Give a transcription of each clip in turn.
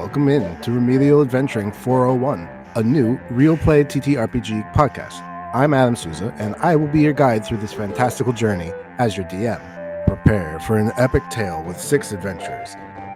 welcome in to Remedial Adventuring 401, a new real play TTRPG podcast. I'm Adam Souza, and I will be your guide through this fantastical journey as your DM. Prepare for an epic tale with 6 adventurers,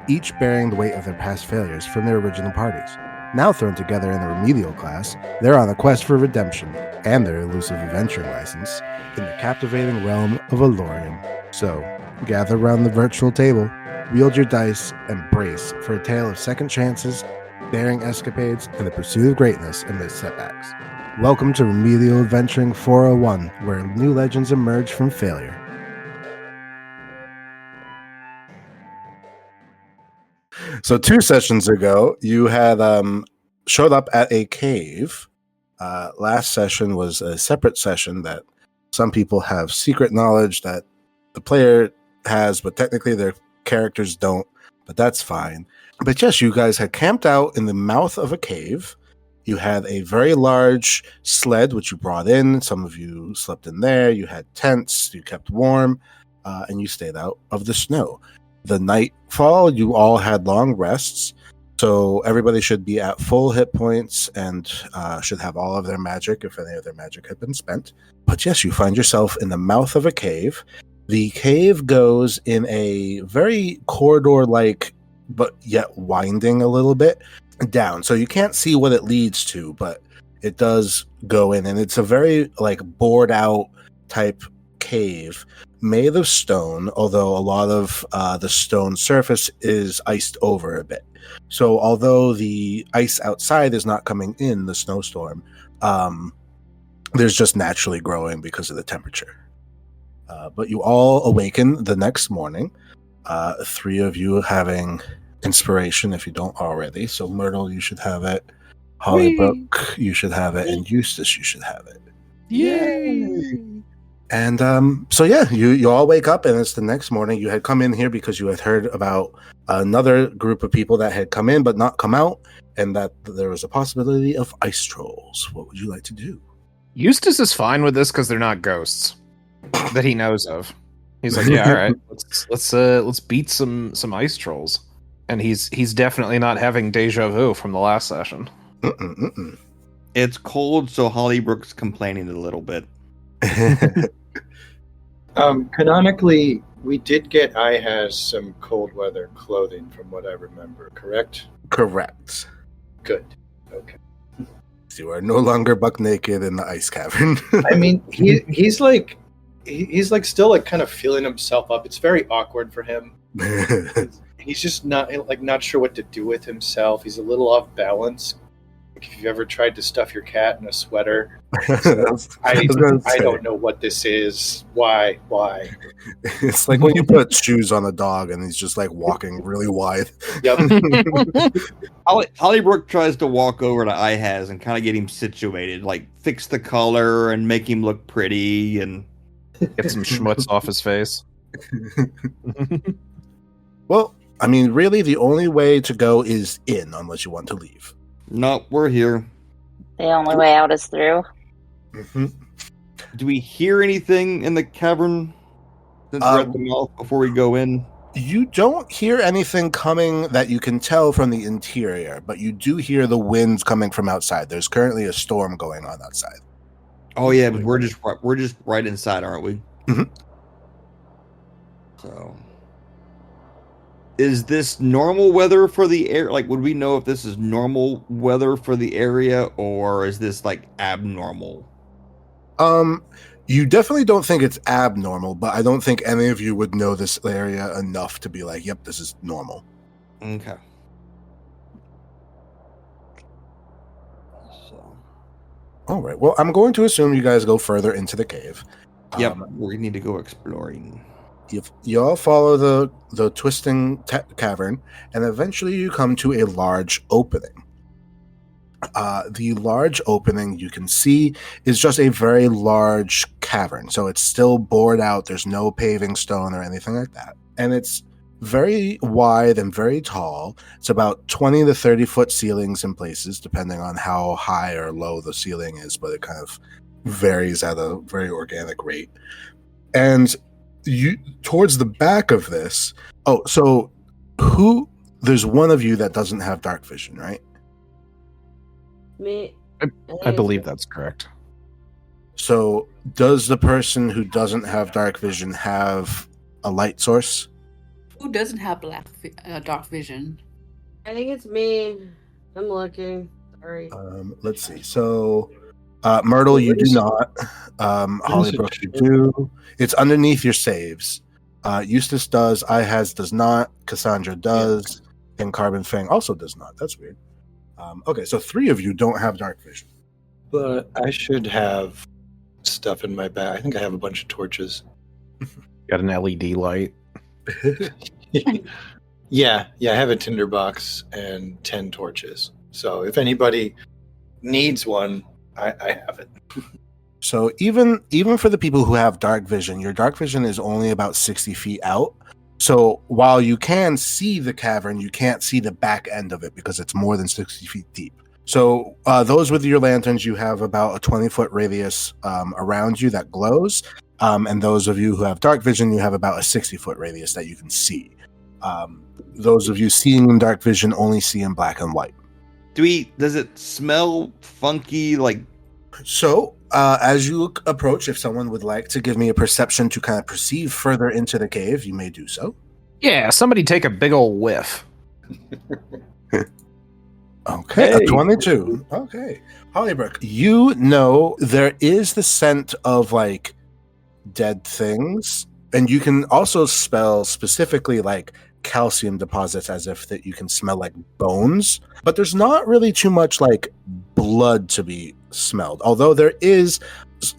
each bearing the weight of their past failures from their original parties. Now thrown together in the Remedial Class, they're on a quest for redemption and their elusive adventuring license in the captivating realm of Alorium. So, gather around the virtual table, wield your dice, and brace for a tale of second chances, daring escapades, and the pursuit of greatness amidst setbacks. Welcome to Remedial Adventuring 401, where new legends emerge from failure. So 2 sessions ago, you had showed up at a cave. Last session was a separate session that some people have secret knowledge that the player has, but technically their characters don't, but that's fine. But yes, you guys had camped out in the mouth of a cave. You had a very large sled, which you brought in. Some of you slept in there. You had tents. You kept warm, and you stayed out of the snow. The nightfall, you all had long rests, so everybody should be at full hit points and should have all of their magic if any of their magic had been spent. But yes, you find yourself in the mouth of a cave. The cave goes in a very corridor-like, but yet winding a little bit down. So you can't see what it leads to, but it does go in. And it's a very bored-out type cave made of stone, although a lot of the stone surface is iced over a bit. So although the ice outside is not coming in, the snowstorm, there's just naturally growing because of the temperature. But you all awaken the next morning, 3 of you having inspiration if you don't already. So Myrtle, you should have it. Hollybrook, you should have it. And Eustace, you should have it. Yay! And so yeah, you all wake up and it's the next morning. You had come in here because you had heard about another group of people that had come in but not come out, and that there was a possibility of ice trolls. What would you like to do? Eustace is fine with this because they're not ghosts that he knows of. He's like, yeah, all right, let's beat some ice trolls. And he's definitely not having deja vu from the last session. It's cold, so Hollybrook's complaining a little bit. Canonically, we did get has some cold weather clothing from what I remember, correct? Correct. Good. Okay. So you are no longer buck naked in the ice cavern. I mean, he's still kind of feeling himself up. It's very awkward for him. He's just not sure what to do with himself. He's a little off balance. If you've ever tried to stuff your cat in a sweater, I don't know what this is. Why? It's like when you put shoes on a dog and he's just walking really wide. Yep. Hollybrook tries to walk over to Ihaz and kind of get him situated, fix the color and make him look pretty and get some schmutz off his face. Well, I mean, really, the only way to go is in, unless you want to leave. No, we're here. The only way out is through. Mm-hmm. Do we hear anything in the cavern since we're at the mouth before we go in? You don't hear anything coming that you can tell from the interior, but you do hear the winds coming from outside. There's currently a storm going on outside. Oh yeah, but we're just right inside, aren't we? Mm-hmm. So, is this normal weather for the air? Would we know if this is normal weather for the area, or is this abnormal? You definitely don't think it's abnormal, but I don't think any of you would know this area enough to be like, yep, this is normal. Okay. So. All right. Well, I'm going to assume you guys go further into the cave. Yep, we need to go exploring. You all follow the twisting cavern, and eventually you come to a large opening. The large opening you can see is just a very large cavern, so it's still bored out. There's no paving stone or anything like that, and it's very wide and very tall. It's about 20 to 30 foot ceilings in places, depending on how high or low the ceiling is, but it kind of varies at a very organic rate. And you towards the back of this, so who there's one of you that doesn't have dark vision, right? Me. I believe that's correct. So does the person who doesn't have dark vision have a light source? Who doesn't have dark vision? I think it's me. I'm looking. Sorry. Let's see. So Myrtle, you do not. Hollybrook, you do. It's underneath your saves. Eustace does. Ihaz does not. Cassandra does. And Carbon Fang also does not. That's weird. Okay, so 3 of you don't have dark vision. But I should have stuff in my bag. I think I have a bunch of torches. Got an LED light. Yeah, I have a tinderbox and 10 torches. So if anybody needs one, I have it. So even for the people who have dark vision, your dark vision is only about 60 feet out. So while you can see the cavern, you can't see the back end of it because it's more than 60 feet deep. So those with your lanterns, you have about a 20-foot radius around you that glows. And those of you who have dark vision, you have about a 60-foot radius that you can see. Those of you seeing in dark vision only see in black and white. Does it smell funky? Like, so as you approach, if someone would like to give me a perception to kind of perceive further into the cave, you may do so. Yeah, somebody take a big old whiff. Okay, a 22. Okay. Hollybrook, you know there is the scent of like dead things, and you can also smell specifically like calcium deposits as if that you can smell like bones, but there's not really too much like blood to be smelled, although there is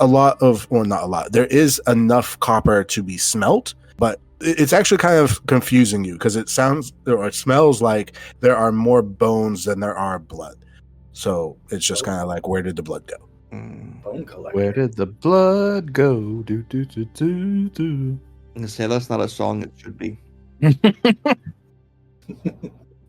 there is enough copper to be smelt, but it's actually kind of confusing you because it smells like there are more bones than there are blood. So it's just kind of like, where did the blood go? Bone collector. Where did the blood go? Do, do, do, do, do. I'm gonna say that's not a song it should be.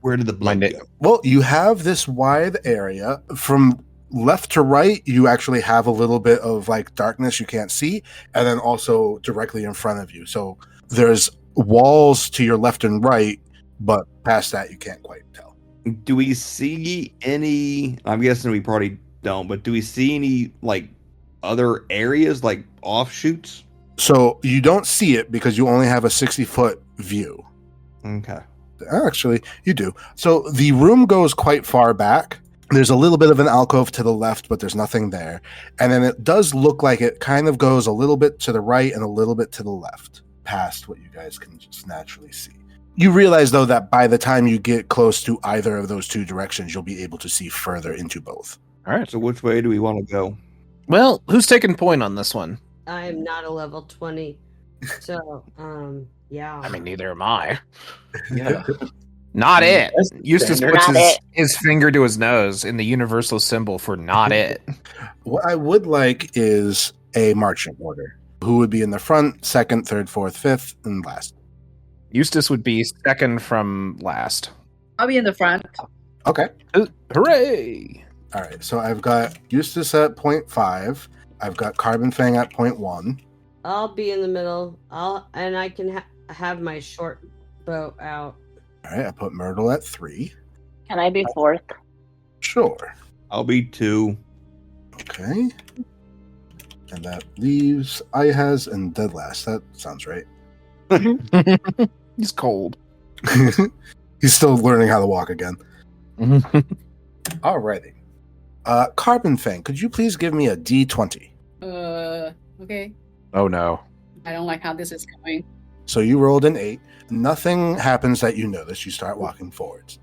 Where did the blood go? Well, you have this wide area. From left to right, you actually have a little bit of like darkness you can't see, and then also directly in front of you. So there's walls to your left and right, but past that you can't quite tell. Do we see any? I'm guessing we probably don't, but do we see any like other areas, like offshoots? So you don't see it because you only have a 60-foot view. Okay. Actually, you do. So the room goes quite far back. There's a little bit of an alcove to the left, but there's nothing there. And then it does look like it kind of goes a little bit to the right and a little bit to the left, past what you guys can just naturally see. You realize, though, that by the time you get close to either of those two directions, you'll be able to see further into both. All right. So which way do we want to go? Well, who's taking point on this one? I am not a level 20. So, yeah. I mean, neither am I. Yeah. Not it. That's Eustace standard. puts Not his finger to his nose in the universal symbol for not it. What I would like is a marching order. Who would be in the front, second, third, fourth, fifth, and last? Eustace would be second from last. I'll be in the front. Okay. Hooray! All right. So I've got Eustace at 0.5. I've got Carbon Fang at 0.1. I'll be in the middle. I can have my short bow out. All right. I put Myrtle at 3. Can I be 4th? Sure. I'll be 2. Okay. And that leaves Ihaz and dead last. That sounds right. He's cold. He's still learning how to walk again. Alrighty. Carbon Fang, could you please give me a D20? Okay. Oh no. I don't like how this is going. So you rolled an 8. Nothing happens that you notice. You start walking forwards.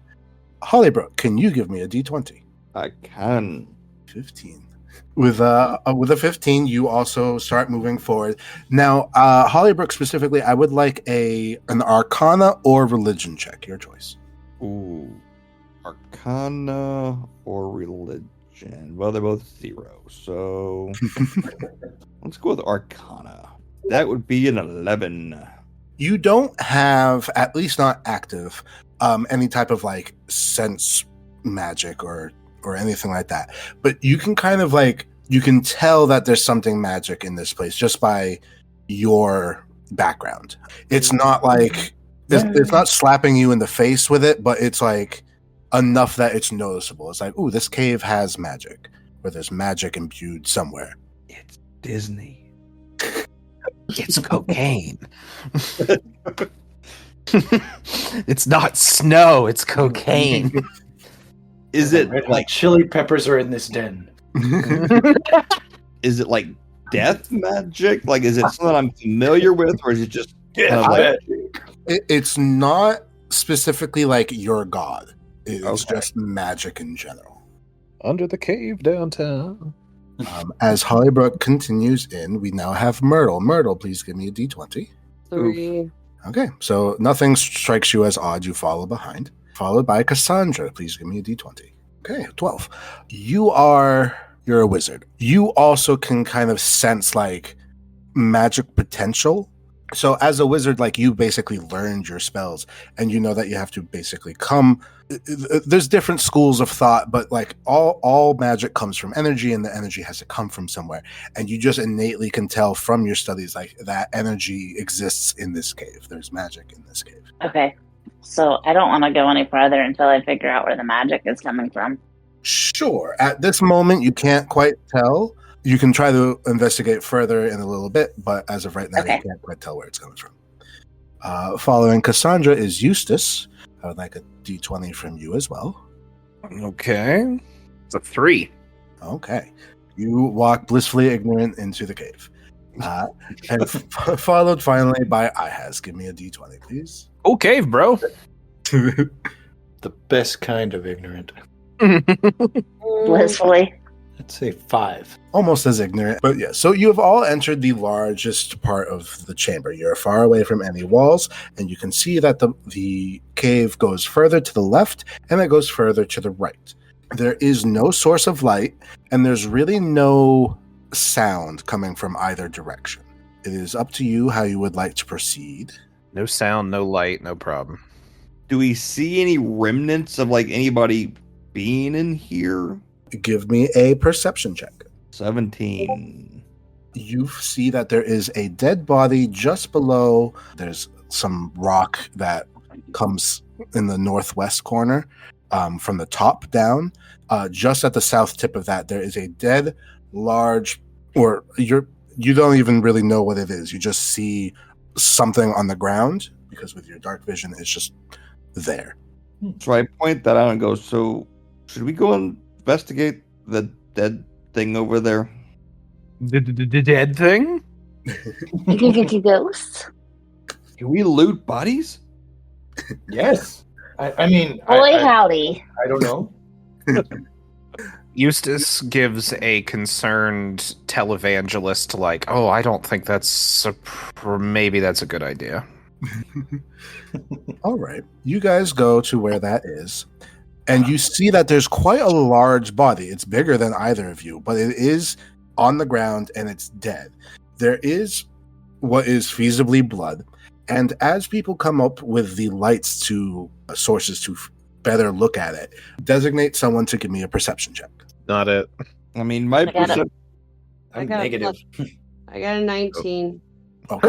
Hollybrook, can you give me a D20? I can. 15. With a 15, you also start moving forward. Now, Hollybrook specifically, I would like an Arcana or Religion check. Your choice. Ooh. Arcana or religion? Well, they're both 0. So let's go with Arcana. That would be an 11. You don't have, at least not active, any type of like sense magic or anything like that. But you can kind of like, you can tell that there's something magic in this place just by your background. It's not like It's not slapping you in the face with it, but it's like enough that it's noticeable. It's like, ooh, this cave has magic, or there's magic imbued somewhere. It's Disney. It's cocaine. It's not snow, it's cocaine. Is it Red hot like chili peppers are in this den? is it like death magic? Like is it something I'm familiar with, or is it just kind of like It's not specifically like your god. It's Okay. just magic in general. Under the cave downtown. As Hollybrook continues in, we now have Myrtle. Myrtle, please give me a d20. 3. Okay, so nothing strikes you as odd. You follow behind. Followed by Cassandra. Please give me a d20. Okay, 12. You're a wizard. You also can kind of sense like magic potential. So as a wizard, like you basically learned your spells and you know that you have to basically there's different schools of thought, but like all magic comes from energy and the energy has to come from somewhere. And you just innately can tell from your studies, like that energy exists in this cave. There's magic in this cave. Okay. So I don't want to go any farther until I figure out where the magic is coming from. Sure. At this moment, you can't quite tell. You can try to investigate further in a little bit, but as of right now, Okay. you can't quite tell where it's coming from. Following Cassandra is Eustace. I would like a d20 from you as well. Okay. It's a 3. Okay. You walk blissfully ignorant into the cave. And followed finally by Ihaz. Give me a d20, please. Oh, cave, bro. The best kind of ignorant. Blissfully. I'd say 5. Almost as ignorant, but yeah. So you have all entered the largest part of the chamber. You're far away from any walls, and you can see that the cave goes further to the left, and it goes further to the right. There is no source of light, and there's really no sound coming from either direction. It is up to you how you would like to proceed. No sound, no light, no problem. do we see any remnants of like anybody being in here? Give me a perception check. 17. You see that there is a dead body just below. There's some rock that comes in the northwest corner from the top down. Just at the south tip of that, there is a dead, large, or you don't even really know what it is. You just see something on the ground because with your dark vision, it's just there. So I point that out and go, so should we go and investigate the dead thing over there? The dead thing? Ghosts. Can we loot bodies? Yes. I mean, Boy, howdy. I don't know. Eustace gives a concerned televangelist like, oh, I don't think maybe that's a good idea. All right. You guys go to where that is, and you see that there's quite a large body. It's bigger than either of you, but it is on the ground and it's dead. There is what is feasibly blood, and as people come up with the lights to sources to better look at it, designate someone to give me a perception check. Not it. I mean, my I got it. perception. I I'm got a negative. I got a 19. Okay.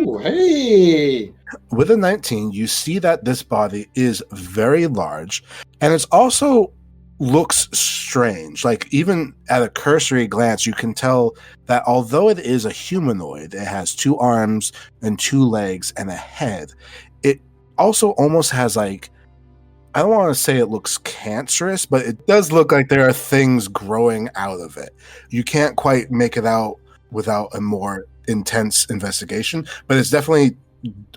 Ooh, hey. With a 19, you see that this body is very large, and it's also looks strange. Like, even at a cursory glance, you can tell that although it is a humanoid, it has 2 arms and 2 legs and a head. It also almost has, like, I don't want to say it looks cancerous, but it does look like there are things growing out of it. You can't quite make it out without a more intense investigation, but it's definitely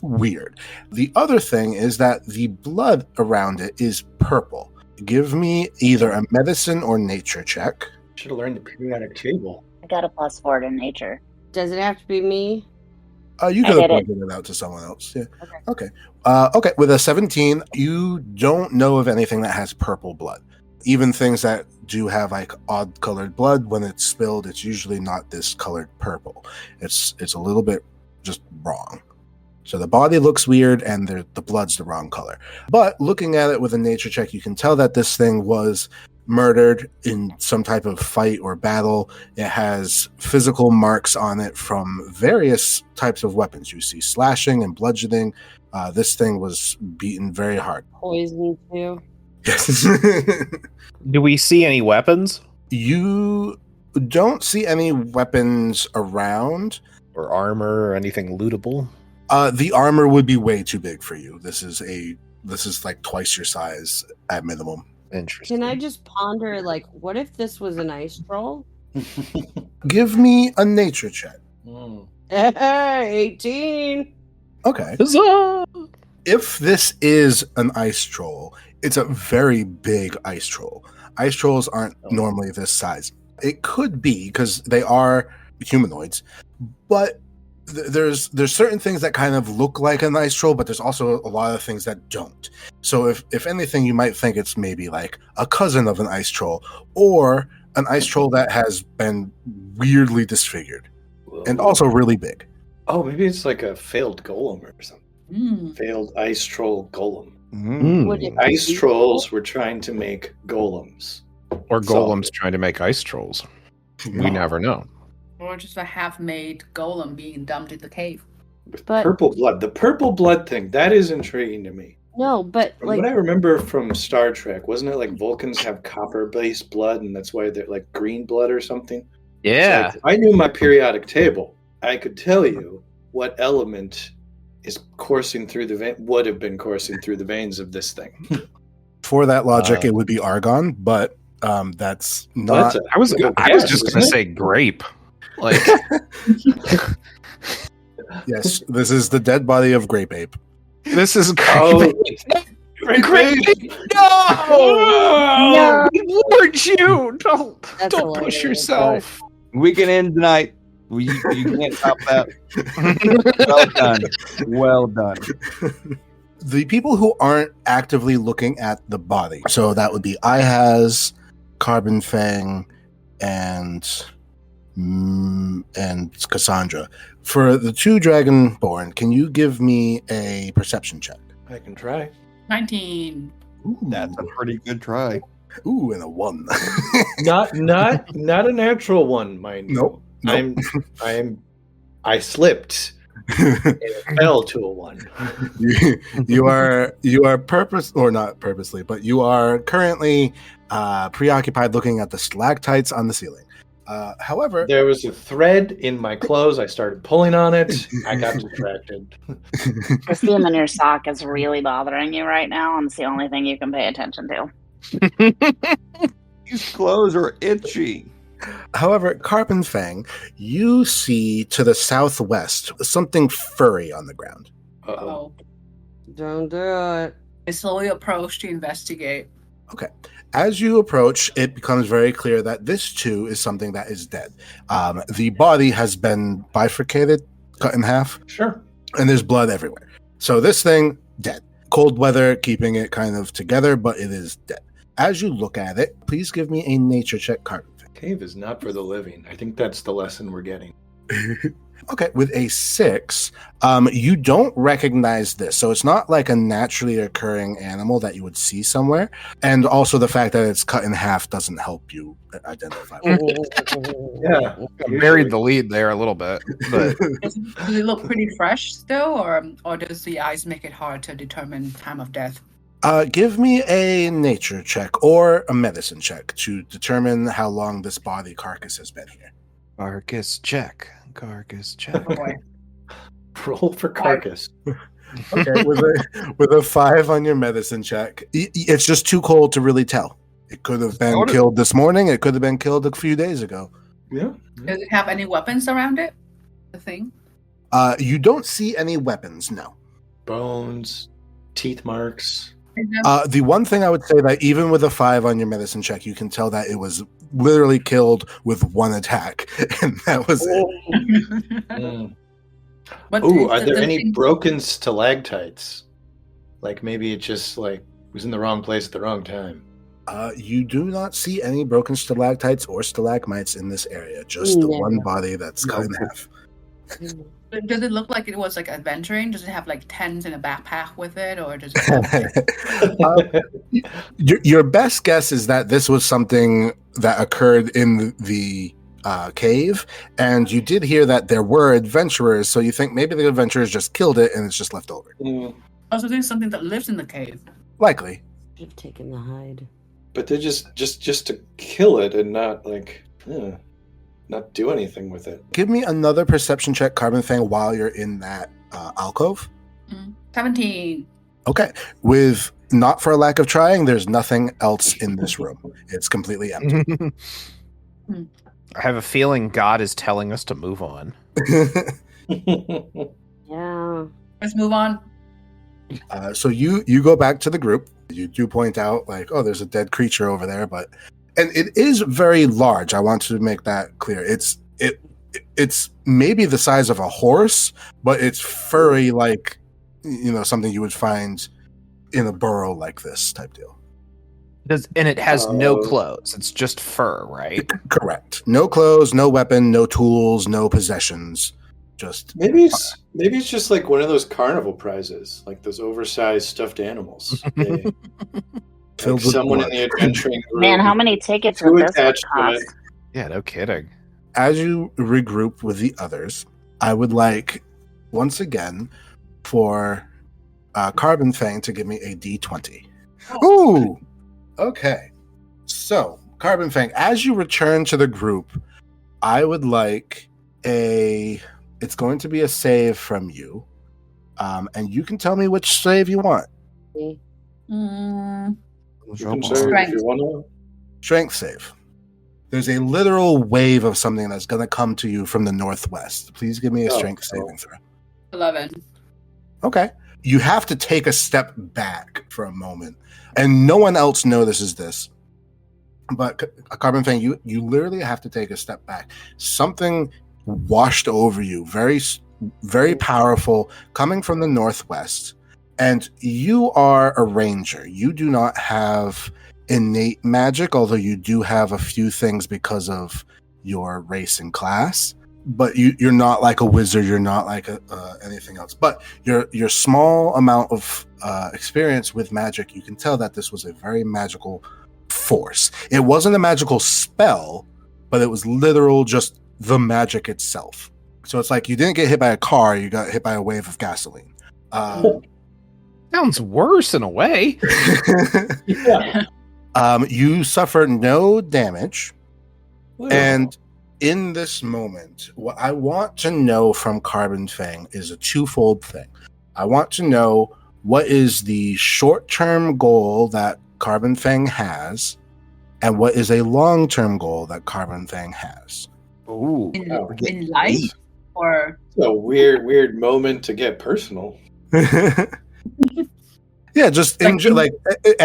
weird. The other thing is that the blood around it is purple. Give me either a medicine or nature check. Should have learned the periodic table. I got a +4 to nature. Does it have to be me? You I could have did it. pointed it out to someone else. Yeah. Okay. Okay. With a 17, you don't know of anything that has purple blood. Even things that do have like odd colored blood, when it's spilled, it's usually not this colored purple. It's a little bit just wrong. So the body looks weird and the blood's the wrong color. But looking at it with a nature check, you can tell that this thing was murdered in some type of fight or battle. It has physical marks on it from various types of weapons. You see slashing and bludgeoning. This thing was beaten very hard. Poison too. Yes. Do we see any weapons? You don't see any weapons around. Or armor or anything lootable? The armor would be way too big for you. This is like twice your size at minimum. Interesting. Can I just ponder, like, what if this was an ice troll? Give me a nature check. 18. Okay. Huzzah! If this is an ice troll, it's a very big ice troll. Ice trolls aren't normally this size. It could be because they are humanoids, but there's certain things that kind of look like an ice troll, but there's also a lot of things that don't. So if anything, you might think it's maybe like a cousin of an ice troll, or an ice troll that has been weirdly disfigured and also really big. Oh, maybe it's like a failed golem or something. Failed ice troll golem. Would it Ice be trolls were trying to make golems. Or golems trying to make ice trolls. We never know. Or just a half-made golem being dumped in the cave. With But- purple blood. The purple blood thing, that is intriguing to me. No, but From like, what I remember from Star Trek, wasn't it like Vulcans have copper-based blood, and that's why they're like green blood or something? Yeah. It's like, if I knew my periodic table, I could tell you what element is coursing through the would have been coursing through the veins of this thing. For that logic, it would be argon, but that's Well, not. that's I was good I was guess, just isn't gonna it? say grape. Like Yes, this is the dead body of Grape Ape. this is Oh, grape. Grape. No! Lord, you don't That's don't push hilarious, yourself. We can end tonight. You can't top that. Well done. Well done. The people who aren't actively looking at the body, so that would be Ihaz, Carbon Fang, and Cassandra. For the two Dragonborn, can you give me a perception check? I can try. 19. Ooh, That's a pretty good try. ooh, and a 1. Not a natural one, mind you. Nope. I slipped and it fell to a 1. you are not purposely, but you are currently preoccupied looking at the stalactites on the ceiling. However, There was a thread in my clothes. I started pulling on it. I got distracted. The seam in your sock is really bothering you right now, and it's the only thing you can pay attention to. These clothes are itchy. However, Carbon Fang, you see to the southwest something furry on the ground. Uh-oh. Oh. don't do it. I slowly approach to investigate. As you approach, it becomes very clear that this too is something that is dead. The body has been bifurcated, cut in half, Sure. and there's blood everywhere. So this thing, dead. Cold weather, keeping it kind of together, but it is dead. As you look at it, please give me a nature check, Carbon Fang. Cave is not for the living. I think that's the lesson we're getting. Okay, with a 6, you don't recognize this. So it's not like a naturally occurring animal that you would see somewhere. And also the fact that it's cut in half doesn't help you identify. Yeah. Buried the lead there a little bit, but Does it look pretty fresh still, or does the eyes make it hard to determine time of death? Give me a nature check or a medicine check to determine how long this body carcass has been here. carcass check. Carcass check. Oh boy. Roll for carcass. Okay, with a 5 on your medicine check, it's just too cold to really tell. It could have been killed this morning. It could have been killed a few days ago. Yeah. Does it have any weapons around it? The thing? You don't see any weapons, no. Bones, teeth marks. The one thing I would say that even with a 5 on your medicine check, you can tell that it was literally killed with one attack, and that was it. Mm. But Ooh, is are there the any thing- broken stalactites? Like maybe it just like was in the wrong place at the wrong time. You do not see any broken stalactites or stalagmites in this area, just the Yeah. one body that's cut in half. Does it look like it was like adventuring? Does it have like tents in a backpack with it, or does it have like... Your best guess is that this was something that occurred in the cave, and you did hear that there were adventurers, so you think maybe the adventurers just killed it and it's just left over. Oh, so there's something that lives in the cave. Likely. Should have taken the hide. But they're just to kill it and not like not do anything with it. Give me another perception check, Carbon Fang, while you're in that alcove. 17. Okay. With not for a lack of trying, there's nothing else in this room. It's completely empty. I have a feeling God is telling us to move on. Yeah. Let's move on. So you go back to the group. You do point out, like, oh, there's a dead creature over there, and it is very large. I want to make that clear. It's maybe the size of a horse, but it's furry, like, something you would find in a burrow like this type deal. And it has no clothes. It's just fur, right? Correct. No clothes, no weapon, no tools, no possessions. Just maybe it's just like one of those carnival prizes, like those oversized stuffed animals. Like someone in the adventuring group. Man, how many tickets would this one cost? Yeah, no kidding. As you regroup with the others, I would like, once again, for Carbon Fang to give me a D20. Ooh! Okay. So, Carbon Fang, as you return to the group, I would like it's going to be a save from you. And you can tell me which save you want. Strength save. There's a literal wave of something that's going to come to you from the northwest. Please give me a strength saving throw. 11. Okay. You have to take a step back for a moment. And no one else notices this. But Carbon Fang, you literally have to take a step back. Something washed over you, very, very powerful, coming from the northwest. And you are a ranger. You do not have innate magic, although you do have a few things because of your race and class. But you're not like a wizard. You're not like anything else. But your small amount of experience with magic, you can tell that this was a very magical force. It wasn't a magical spell, but it was literal, just the magic itself. So it's like you didn't get hit by a car, you got hit by a wave of gasoline. Sounds worse in a way. Yeah. You suffer no damage. And in this moment, what I want to know from Carbon Fang is a twofold thing. I want to know what is the short-term goal that Carbon Fang has, and what is a long-term goal that Carbon Fang has. Ooh. In life? Or It's a weird moment to get personal. Yeah, just in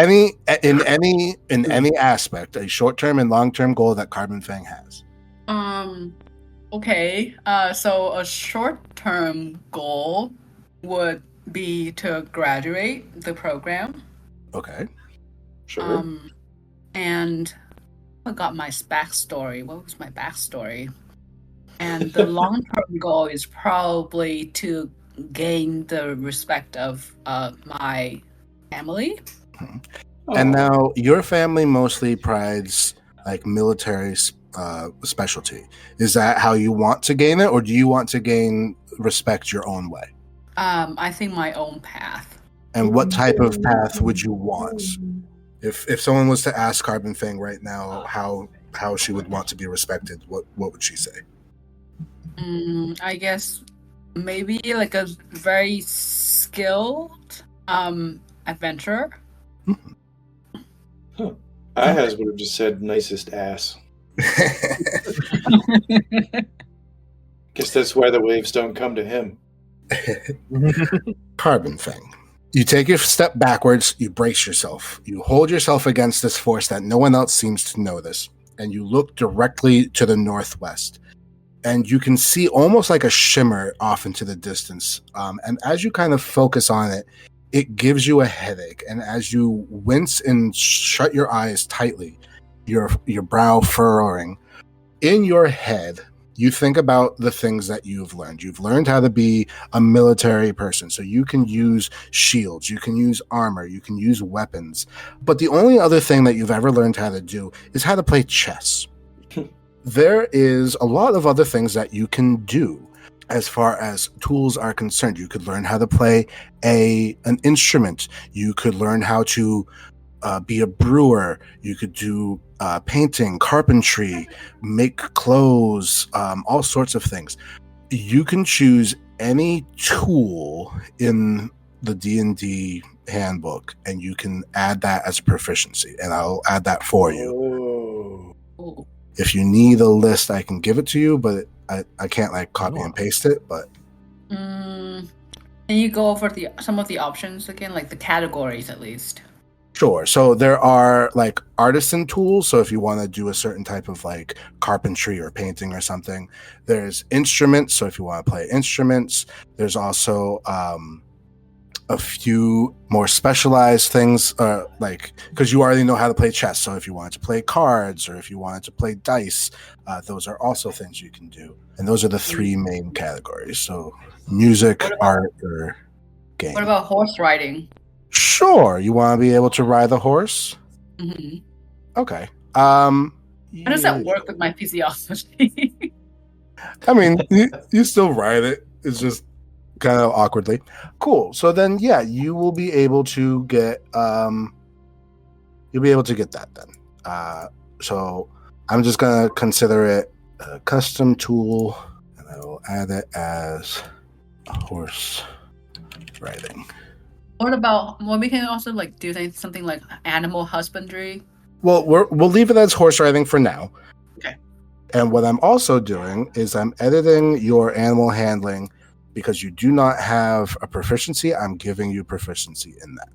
any aspect, a short-term and long-term goal that Carbon Fang has. Okay. So a short-term goal would be to graduate the program. Okay. Sure. And I got my backstory. What was my backstory? And the long-term goal is probably to gain the respect of my family. And now your family mostly prides like military specialty. Is that how you want to gain it, or do you want to gain respect your own way? I think my own path. And what type of path would you want? If someone was to ask Carbon Fang right now how she would want to be respected, what would she say? I guess maybe like a very skilled adventurer. Huh. Ahaz would have just said nicest ass. Guess that's why the waves don't come to him. Carbon Fang. You take a step backwards, you brace yourself. You hold yourself against this force that no one else seems to notice, and you look directly to the northwest. And you can see almost like a shimmer off into the distance. And as you kind of focus on it, it gives you a headache. And as you wince and shut your eyes tightly, your brow furrowing, in your head, you think about the things that you've learned. You've learned how to be a military person, so you can use shields, you can use armor, you can use weapons. But the only other thing that you've ever learned how to do is how to play chess. There is a lot of other things that you can do as far as tools are concerned. You could learn how to play an instrument. You could learn how to be a brewer. You could do painting, carpentry, make clothes, all sorts of things. You can choose any tool in the D&D handbook, and you can add that as a proficiency, and I'll add that for you. Oh. If you need a list, I can give it to you, but I can't like copy and paste it. But Can you go over some of the options again, like the categories at least? sure. So there are like artisan tools. So if you want to do a certain type of like carpentry or painting or something, there's instruments. So if you want to play instruments, there's also a few more specialized things, like because you already know how to play chess. So if you wanted to play cards or if you wanted to play dice, those are also things you can do. And those are the three main categories. So music, art, or game. What about horse riding? Sure. You want to be able to ride a horse? Mm-hmm. Okay. How does that work with my physiology? I mean, you still ride it. It's just kind of awkwardly. Cool. So then, yeah, you will be able to get that then. So I'm just gonna consider it a custom tool, and I will add it as horse riding. What we can also like do something like animal husbandry? Well, we'll leave it as horse riding for now. Okay. And what I'm also doing is I'm editing your animal handling. Because you do not have a proficiency, I'm giving you proficiency in that.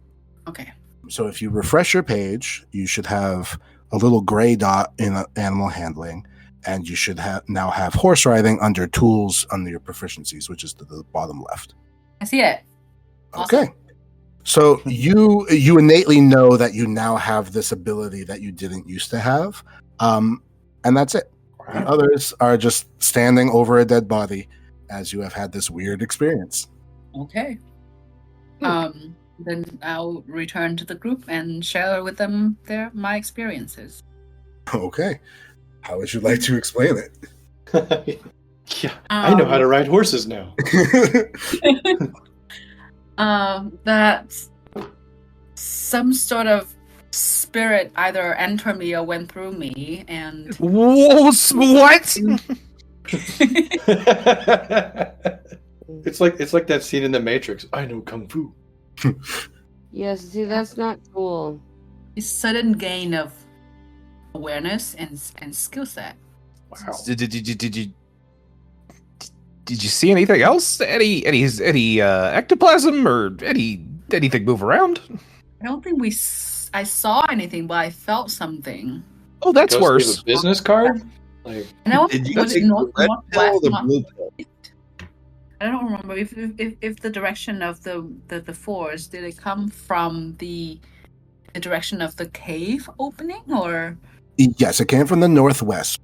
Okay. So if you refresh your page, you should have a little gray dot in animal handling, and you should now have horse riding under tools under your proficiencies, which is to the bottom left. I see it. Awesome. Okay. So you innately know that you now have this ability that you didn't used to have, and that's it. The others are just standing over a dead body as you have had this weird experience. Okay. Then I'll return to the group and share with them my experiences. Okay. How would you like to explain it? Yeah, I know how to ride horses now. That some sort of spirit either entered me or went through me, and What? It's like that scene in The Matrix. I know kung fu. Yes, see, that's not cool. a sudden gain of awareness and skill set. Wow. Did you see anything else? Any ectoplasm or anything move around? I don't think I saw anything, but I felt something. Oh, that's Ghost worse. gave a business card? Like, I know Did you was take it the red pill or the northwest? blue pill? I don't remember if the direction of the force, did it come from the direction of the cave opening, or Yes, it came from the northwest.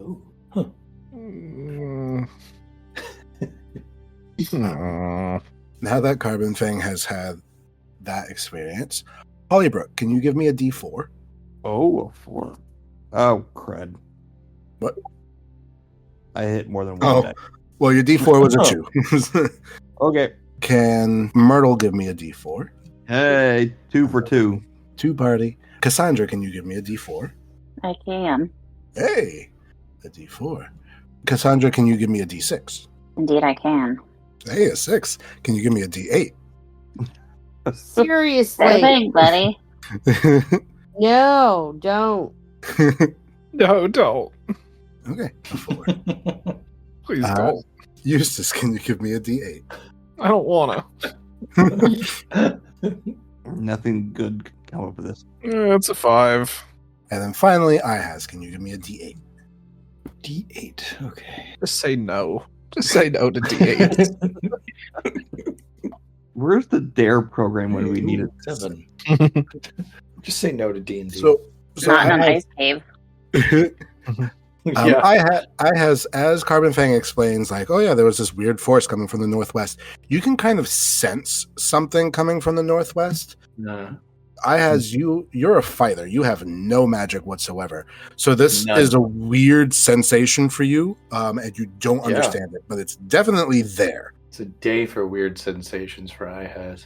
Now that Carbon Fang has had that experience, Hollybrook, can you give me a D4? Oh, a 4. Oh, crud. What? I hit more than Oh. one die. Well, your D4 was a 2. Okay. Can Myrtle give me a D4? Hey, 2 for 2. 2 party. Cassandra, can you give me a D4? I can. Hey, a D4. Cassandra, can you give me a D6? Indeed, I can. Hey, a 6. Can you give me a D8? Seriously. Same thing, buddy. No, don't. No, don't. Okay, a 4. Please Uh, don't. Eustace, can you give me a D8? I don't wanna. Nothing good could come up with this. It's a 5. And then finally, Ihaz, can you give me a D8? D8. Okay. Just say no. Just say no to D8. Where's the DARE program when we need it? 7. Just say no to D&D. So Not in an I ice cave. have, Yeah. I has as Carbon Fang explains, like, oh yeah, there was this weird force coming from the northwest. You can kind of sense something coming from the northwest. Nah, I has you're a fighter. You have no magic whatsoever. So this none. is a weird sensation for you, and you don't Yeah. understand it, but it's definitely there. It's a day for weird sensations for IHAS.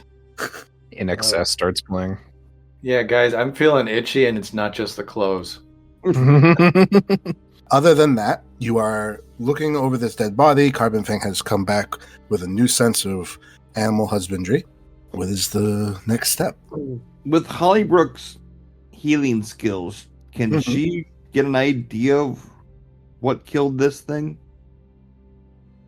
In excess starts playing. Yeah, guys, I'm feeling itchy, and it's not just the clothes. Other than that, you are looking over this dead body. Carbon Fang has come back with a new sense of animal husbandry. What is the next step? With Hollybrook's healing skills, can Mhm. she get an idea of what killed this thing?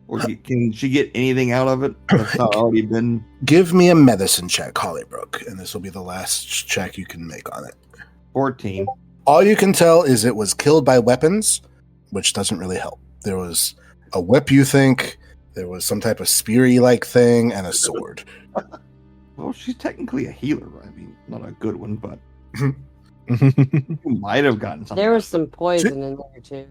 Or can she get anything out of it that's not already been? Give me a medicine check, Hollybrook, and this will be the last check you can make on it. 14. All you can tell is it was killed by weapons, which doesn't really help. There was a whip, you think. There was some type of speary-like thing, and a sword. Well, she's technically a healer. I mean, not a good one, but you might have gotten something. There was some poison in there too.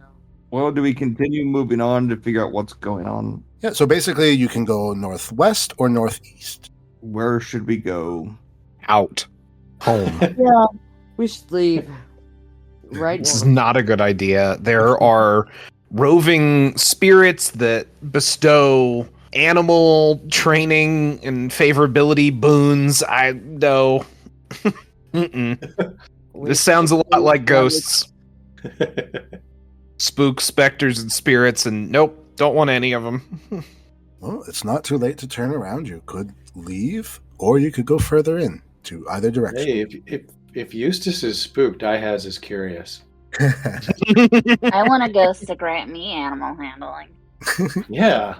Well, do we continue moving on to figure out what's going on? Yeah, so basically you can go northwest or northeast. Where should we go? Out. Home. Yeah, we should leave right This is now. not a good idea. There are roving spirits that bestow animal training and favorability boons. I know. Mm-mm. We This sounds a should lot leave like right- ghosts. Spooks, specters, and spirits, and nope, don't want any of them. Well, it's not too late to turn around. You could leave, or you could go further in to either direction. Hey, if Eustace is spooked, IHAS is curious. I want a ghost to grant me animal handling. Yeah.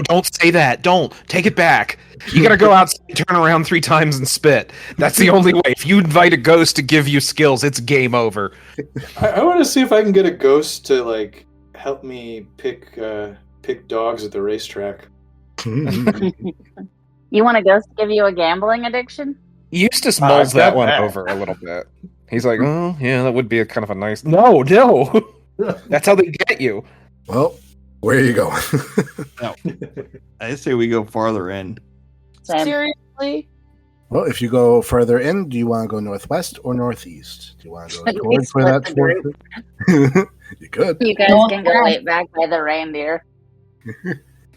Don't say that. Don't. Take it back. You gotta go outside, turn around 3 times, and spit. That's the only way. If you invite a ghost to give you skills, it's game over. I want to see if I can get a ghost to like help me pick dogs at the racetrack. You want a ghost to give you a gambling addiction? Eustace I've mulls that got one that. over a little bit. He's like, oh, yeah, that would be a kind of a nice... No. That's how they get you. Well, where are you going? I say we go farther in. Same. Seriously? Well, if you go further in, do you want to go northwest or northeast? Do you want to go We towards where split that the group. fork is? You could. You guys No, can go no. wait back by the reindeer.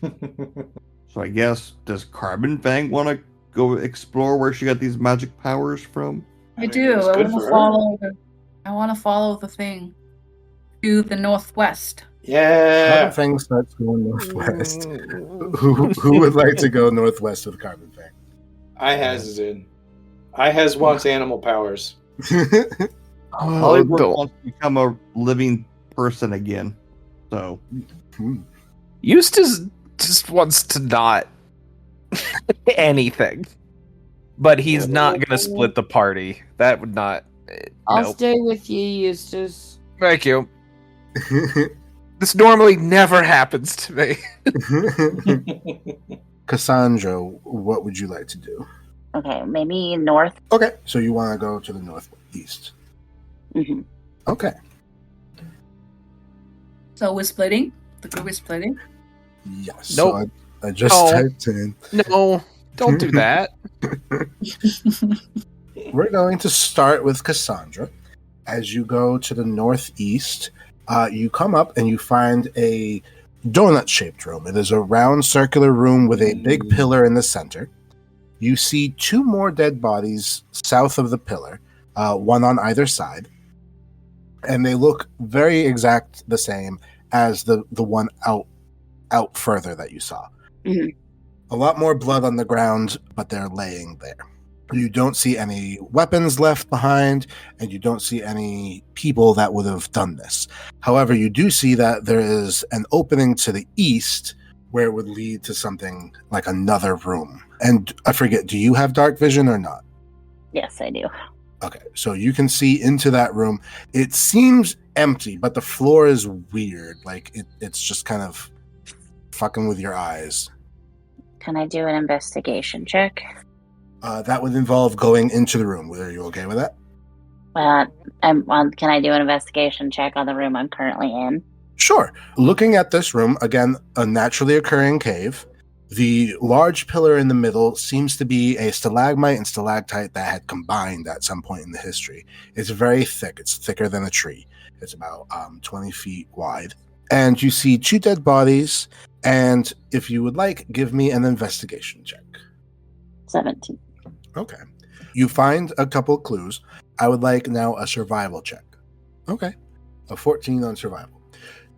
So I guess, does Carbon Fang want to go explore where she got these magic powers from? I mean, do. it's I good want for to her. follow. I want to follow the thing to the northwest. Yeah. Carbon Fang starts going northwest. Who would like to go northwest with Carbon Fang? IHAS is in. IHAS wants animal powers. Hollybrook wants to become a living person again. So Eustace just wants to not anything. But he's not going to split the party. That would not... I'll nope. stay with you, Eustace. Thank you. This normally never happens to me. Cassandra, what would you like to do? Okay, maybe north. Okay, so you want to go to the northeast. hmm Okay. So we're splitting. The group is splitting. Yes. Nope. So I just Oh. typed in. No, don't do that. We're going to start with Cassandra. As you go to the northeast, you come up and you find a donut-shaped room. It is a round circular room with a big pillar in the center. You see 2 more dead bodies south of the pillar, one on either side. And they look very exact the same as the one out further that you saw. Mhm. A lot more blood on the ground, but they're laying there. You don't see any weapons left behind, and you don't see any people that would have done this. However, you do see that there is an opening to the east where it would lead to something like another room. And I forget, do you have dark vision or not? Yes, I do. Okay, so you can see into that room. It seems empty, but the floor is weird. Like it's just kind of fucking with your eyes. Can I do an investigation check? That would involve going into the room. Are you okay with that? Can I do an investigation check on the room I'm currently in? Sure. Looking at this room, again, a naturally occurring cave. The large pillar in the middle seems to be a stalagmite and stalactite that had combined at some point in the history. It's very thick. It's thicker than a tree. It's about 20 feet wide. And you see 2 dead bodies. And if you would like, give me an investigation check. 17. Okay. You find a couple clues. I would like now a survival check. Okay. A 14 on survival.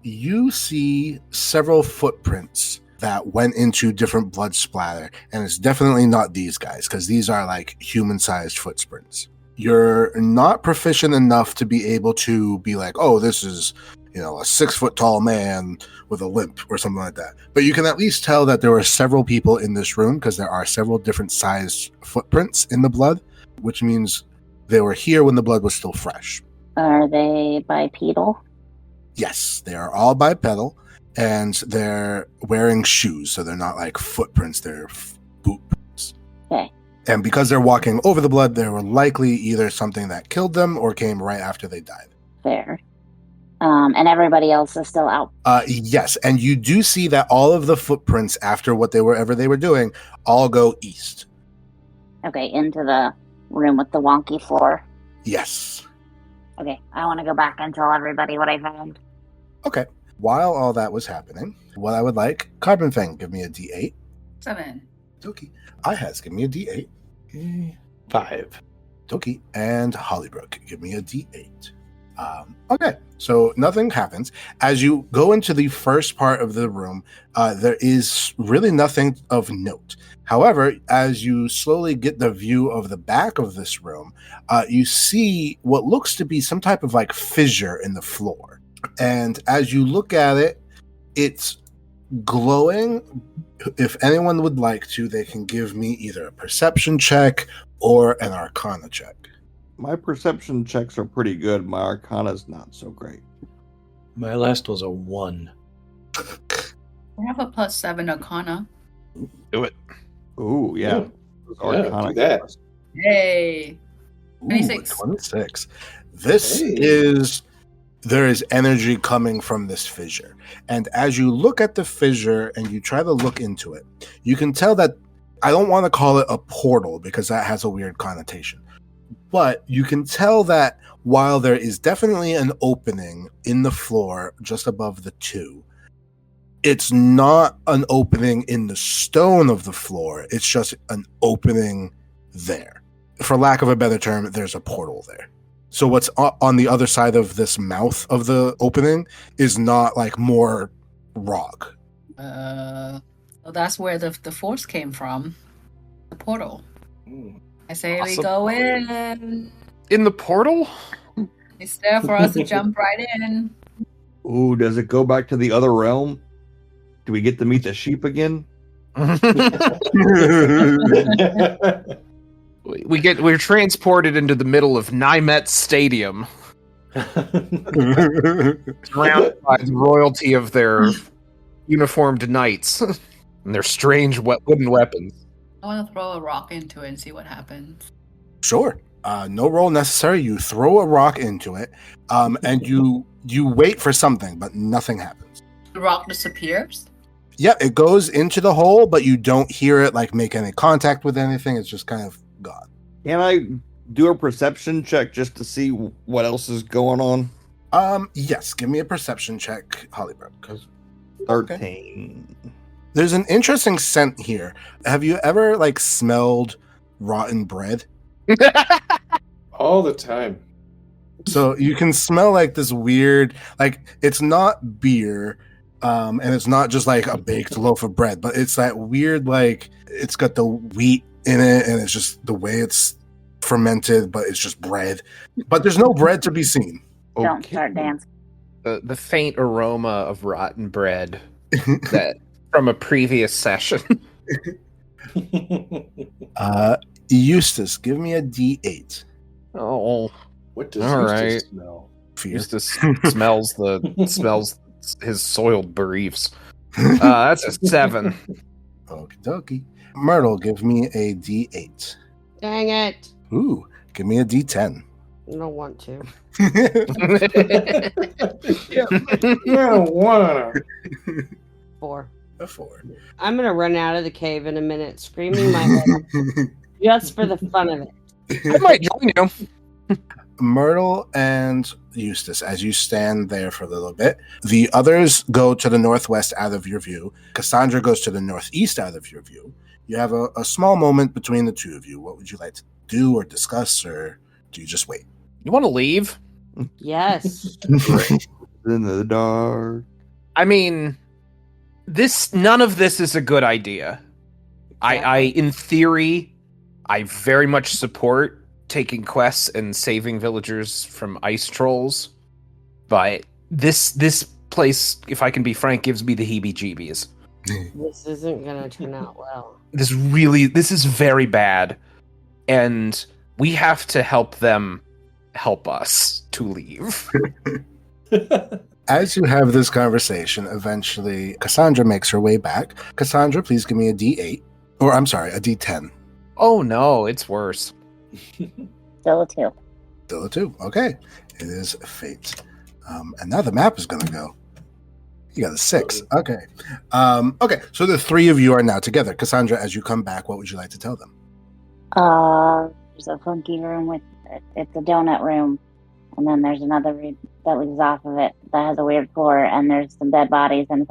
You see several footprints that went into different blood splatter, and it's definitely not these guys, because these are like human-sized footprints. You're not proficient enough to be able to be like, oh, this is, a 6-foot-tall man with a limp or something like that. But you can at least tell that there were several people in this room, because there are several different sized footprints in the blood, which means they were here when the blood was still fresh. Are they bipedal? Yes, they are all bipedal, and they're wearing shoes, so they're not like footprints, they're boot prints. Okay. And because they're walking over the blood, they were likely either something that killed them or came right after they died. Fair. And everybody else is still out. Yes, and you do see that all of the footprints after whatever they were doing all go east. Okay, into the room with the wonky floor. Yes. Okay, I want to go back and tell everybody what I found. Okay. While all that was happening, what I would like, Carbon Fang, give me a D8. 7. Doki. IHAS, give me a D8. 5. Doki. And Hollybrook, give me a D8. Okay, so nothing happens. As you go into the first part of the room, there is really nothing of note. However, as you slowly get the view of the back of this room, you see what looks to be some type of like fissure in the floor. And as you look at it, it's glowing. If anyone would like to, they can give me either a perception check or an arcana check. My perception checks are pretty good. My arcana's not so great. My last was a 1. I have a +7 Arcana. Do it. Ooh, yeah. Do that. Yay! Ooh, 26. 26. This Hey. there is energy coming from this fissure. And as you look at the fissure and you try to look into it, you can tell that, I don't want to call it a portal because that has a weird connotation. But you can tell that while there is definitely an opening in the floor just above the 2, it's not an opening in the stone of the floor. It's just an opening there. For lack of a better term, there's a portal there. So what's on the other side of this mouth of the opening is not like more rock. Well, that's where the force came from. The portal. I say we Awesome. go in. In the portal? It's there for us to jump right in. Ooh, does it go back to the other realm? Do we get to meet the sheep again? We're transported into the middle of Nymet Stadium, surrounded by the royalty of their uniformed knights and their strange wooden weapons. I want to throw a rock into it and see what happens. Sure. No roll necessary. You throw a rock into it, and you wait for something, but nothing happens. The rock disappears? Yeah, it goes into the hole, but you don't hear it like make any contact with anything. It's just kind of gone. Can I do a perception check just to see what else is going on? Yes. Give me a perception check, Hollybrook. 13. There's an interesting scent here. Have you ever like smelled rotten bread? All the time. So you can smell like this weird, like it's not beer, and it's not just like a baked loaf of bread, but it's that weird, like it's got the wheat in it, and it's just the way it's fermented, but it's just bread. But there's no bread to be seen. Don't start dancing. The faint aroma of rotten bread that from a previous session. Eustace, give me a D8. Oh, What does All Eustace right. smell? Fear. Eustace smells his soiled briefs. That's a 7. Okie dokie. Myrtle, give me a D8. Dang it. Ooh, give me a D10. I don't want to. I don't want to. 4. A 4. I'm gonna run out of the cave in a minute, screaming my head off, just for the fun of it. I might join you. Myrtle and Eustace, as you stand there for a little bit, the others go to the northwest out of your view. Cassandra goes to the northeast out of your view. You have a small moment between the two of you. What would you like to do or discuss, or do you just wait? You want to leave? Yes. In the dark. I mean, none of this is a good idea. I in theory, I very much support taking quests and saving villagers from ice trolls, but this place, if I can be frank, gives me the heebie-jeebies. This isn't gonna turn out well. This is very bad, and we have to help them help us to leave. As you have this conversation, eventually Cassandra makes her way back. Cassandra, please give me a D8. Or, I'm sorry, a D10. Oh no, it's worse. Still a 2. Still a 2. Okay. It is fate. And now the map is going to go. You got a 6. Okay. Okay, so the three of you are now together. Cassandra, as you come back, what would you like to tell them? There's a funky room with it's a donut room, and then there's another room that leads off of it that has a weird floor, and there's some dead bodies and